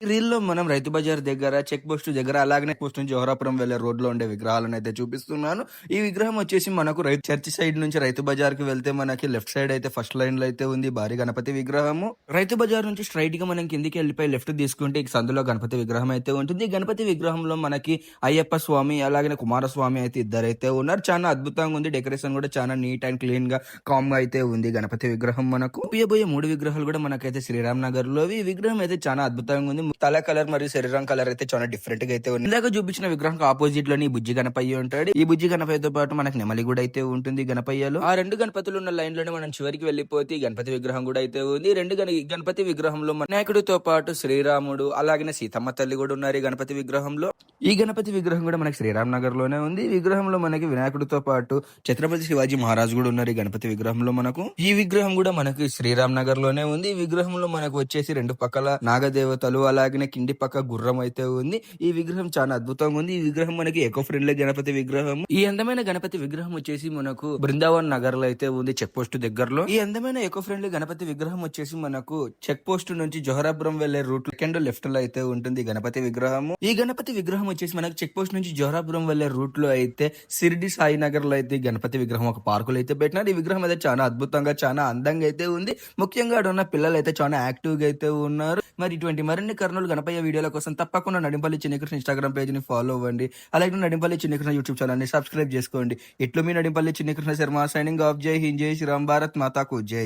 ఈ రీల్‌లో మనం రైతు బజార్ దగ్గర, చెక్ పోస్ట్ దగ్గర అలాగనే పోస్ట్ నుంచి జోహరాపురం వెళ్ళే రోడ్‌లో ఉండే విగ్రహాలనైతే చూపిస్తున్నాను. ఈ విగ్రహం వచ్చేసి మనకు చర్చి సైడ్ నుంచి రైతు బజార్‌కి వెళ్తే మనకి లెఫ్ట్ సైడ్ అయితే ఫస్ట్ లైన్‌లో అయితే ఉంది భారీ గణపతి విగ్రహము. రైతు బజార్ నుంచి స్ట్రెయిట్‌గా మనం కిందకి వెళ్ళిపోయి లెఫ్ట్ తీసుకుంటే ఇక సందులో గణపతి విగ్రహం అయితే ఉంటుంది. ఈ గణపతి విగ్రహంలో మనకి అయ్యప్ప స్వామి అలాగనే కుమారస్వామి అయితే ఇద్దరైతే ఉన్నారు. చాలా అద్భుతంగా ఉంది. డెకరేషన్ కూడా చాలా నీట్ అండ్ క్లీన్‌గా కామ్‌గా అయితే ఉంది గణపతి విగ్రహం మనకు. చూపియబోయే 3 విగ్రహాలు కూడా మనకైతే శ్రీరామ్ నగర్‌లోవి. ఈ విగ్రహం అయితే చాలా అద్భుతంగా ఉంది. తల కలర్ మరియు శరీరం కలర్ అయితే చాలా డిఫరెంట్ గా అయితే ఉంది. ఇందాక చూపించిన విగ్రహం ఆపోజిట్ లోని బుజ్జి గణపయ్య ఉంటాడు. ఈ బుజ్జి గణపయ్యతో పాటు మనకి నెమలి కూడా అయితే ఉంటుంది గణపయ్యలో. ఆ 2 గణపతులు ఉన్న లైన్ లోనే మనం చివరికి వెళ్ళిపోతే ఈ గణపతి విగ్రహం కూడా అయితే ఉంది. ఈ 2 గణపతి విగ్రహంలో మన వినాయకుడితో పాటు శ్రీరాముడు అలాగనే సీతమ్మ తల్లి కూడా ఉన్నారు ఈ గణపతి విగ్రహంలో. ఈ గణపతి విగ్రహం కూడా మనకి శ్రీరామ్ నగర్ లోనే ఉంది. ఈ విగ్రహంలో మనకి వినాయకుడితో పాటు ఛత్రపతి శివాజీ మహారాజ్ కూడా ఉన్నారు ఈ గణపతి విగ్రహంలో మనకు. ఈ విగ్రహం కూడా మనకి శ్రీరామ్ నగర్ లోనే ఉంది. ఈ విగ్రహంలో మనకు వచ్చేసి 2 పక్కల నాగదేవతలు అలాగనే కింది పక్క గుర్రం అయితే ఉంది. ఈ విగ్రహం చాలా అద్భుతంగా ఉంది. ఈ విగ్రహం మనకి ఎకో ఫ్రెండ్లీ గణపతి విగ్రహం. ఈ అందమైన గణపతి విగ్రహం వచ్చేసి మనకు బృందావన్ నగర్ లో అయితే ఉంది చెక్ పోస్ట్ దగ్గరలో. ఈ అందమైన ఎకో ఫ్రెండ్లీ గణపతి విగ్రహం వచ్చేసి మనకు చెక్ పోస్ట్ నుంచి జోహరాపురం వెళ్లే రూట్ సెకండ్ లెఫ్ట్ లో అయితే ఉంటుంది గణపతి విగ్రహం. ఈ గణపతి విగ్రహం వచ్చేసి మనకు చెక్ పోస్ట్ నుంచి జోహరాపురం వెళ్లే రూట్ లో అయితే సిరిడి సాయి నగర్ లో అయితే గణపతి విగ్రహం ఒక పార్కులో అయితే పెట్టినారు. ఈ విగ్రహం అయితే చాలా అద్భుతంగా చాలా అందంగా అయితే ఉంది. ముఖ్యంగా అక్కడ ఉన్న పిల్లలు అయితే చాలా యాక్టివ్ గా అయితే ఉన్నారు. మరి ఇటువంటి మరిన్ని కర్నూలు గణపయ్య వీడియోల కోసం తప్పకుండా నడింపల్లి చిన్నకృష్ణ ఇన్స్టాగ్రామ్ పేజ్ ని ఫాలో అవ్వండి. అలాగే నడింపల్లి చిన్నకృష్ణ యూట్యూబ్ ఛానల్ ని సబ్స్క్రైబ్ చేసుకోండి. ఇట్లు మీ నడింపల్లి చిన్నకృష్ణ శర్మ సైనింగ్ ఆఫ్. జై హింద్, జై శ్రీరామ్, భారత్ మాతాకు జై.